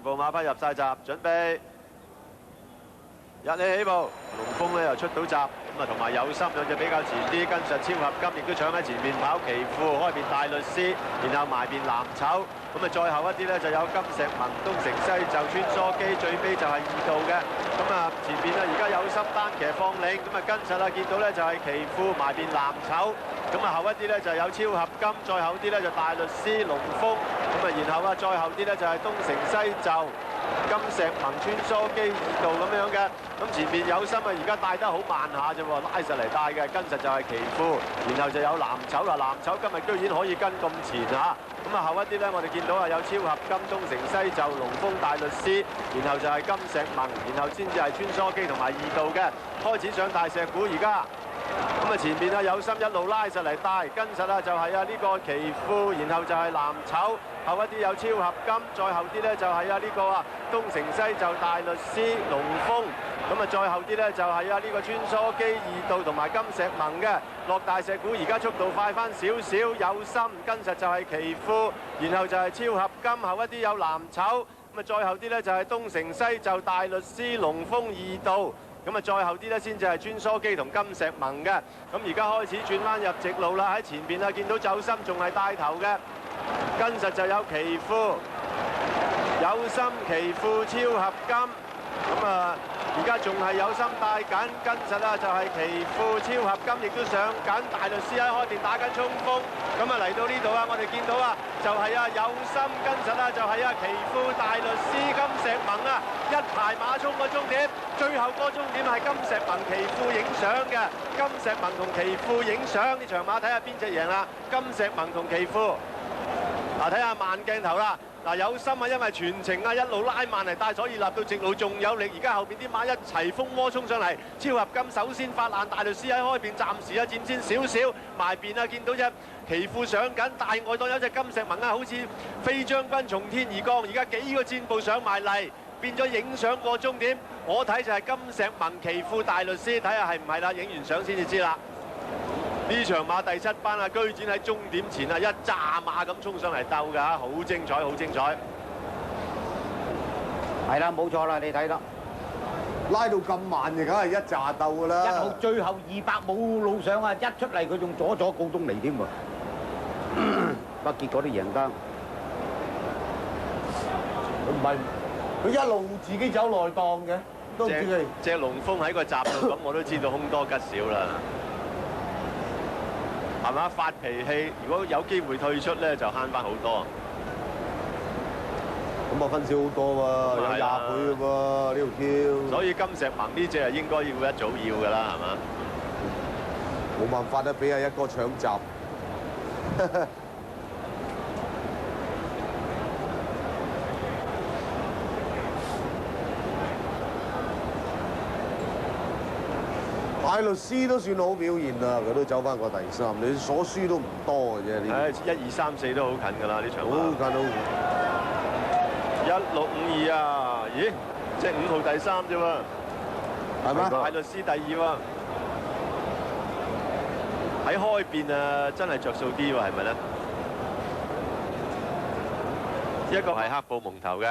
部馬匹入晒閘，準備日起起步。龍峰咧又出到閘，咁啊同埋有心兩隻比較前啲，跟實超合金亦都搶喺前面跑奇富，開邊大律師，然後埋邊藍籌。咁啊，再後一啲咧就有金石盟、東成西就穿梭機，最尾就係2度嘅。咁啊，前邊啊而家有心單騎放領，咁啊跟實啊見到咧就係奇富埋邊藍籌。咁啊後一啲咧就有超合金，再後啲咧就大律師、龍峰。咁啊然後啊再後啲咧就係東成西就、金石盟穿梭機2度咁樣嘅。咁前面有心啊而家帶得好慢下啫喎，拉實嚟帶嘅，跟實就係奇富，然後就有藍籌啦。藍籌今日居然可以跟咁前嚇。咁啊後一啲咧，我哋見到啊有超合金、東成西就、龍峰大律師，然後就係金石盟，然後先至係穿梭機同埋2度嘅。開始上大石鼓而家。咁啊前面啊有心一路拉實嚟帶，跟實啊就係啊呢個奇富，然後就係藍籌，後一啲有超合金，再後啲咧就係啊呢個啊東成西就大律師、龍峰。咁啊，再後啲咧就係啊呢個穿梭機2度同埋金石盟嘅。落大石鼓而家速度快翻少少，有心跟實就係奇富，然後就係超合金，後一啲有藍籌。咁啊，再後啲咧就係東成西就大律師、龍峰2度。咁啊，再後啲咧先至係穿梭機同金石盟嘅。咁而家開始轉彎入直路啦，喺前邊啊見到走心仲係帶頭嘅，跟實就有奇富、有心奇富超合金。咁啊，而家仲係有心帶緊，跟實啊就係奇富超合金，亦都上緊，大律師喺開邊打緊衝鋒。咁啊嚟到呢度啊，我哋見到啊就係啊有心跟實啊就係啊奇富、大律師、金石盟啊一排馬衝個終點，最後個終點係金石盟、奇富影相嘅。金石盟同奇富影相，呢場馬睇下邊隻贏啦。金石盟同奇富。嗱，睇下慢鏡頭啦。嗱，有心啊，因為全程啊一路拉慢嚟帶，所以立到直路仲有力。而家後邊啲馬一齊蜂窩衝上嚟，超合金首先發難，大律師喺開邊暫時啊佔先少少，埋邊啊見到隻奇富上緊，大外檔有隻金石盟啊，好似飛將軍從天而降，而家幾個箭步上埋嚟，變咗影相過終點。我睇就係金石盟、奇富、大律師，睇下係唔係啦，影完相先至知啦。呢場馬第7班啊，居然喺終點前啊一揸馬咁衝上嚟鬥㗎，好精彩，好精彩。係啦，冇錯啦，你睇啦，拉到咁慢就梗係一揸鬥㗎啦。1號最後200冇路上啊，一出嚟佢仲阻告東尼添喎。不過結果都贏得。唔係，佢一路自己走內檔嘅，都唔知佢。隻龍峰喺個閘度，咁我都知道凶多吉少啦。係嘛？發脾氣，如果有機會退出咧，就慳翻好多。咁啊分少好多喎，有20倍嘅喎呢條跳。所以金石盟呢隻係應該要一早要㗎啦，係嘛？冇辦法啦，俾阿一哥搶閘。大律師都算好表現啦，佢都走翻過第3，你所輸都唔多嘅啫。誒，1、2、3、4都好近㗎啦，呢場馬。好近好1652啊！咦，即係5號第3啫喎，係咩？大律師第2喎。喺開邊啊，真係着數啲喎，係咪咧？一個係黑布蒙頭嘅。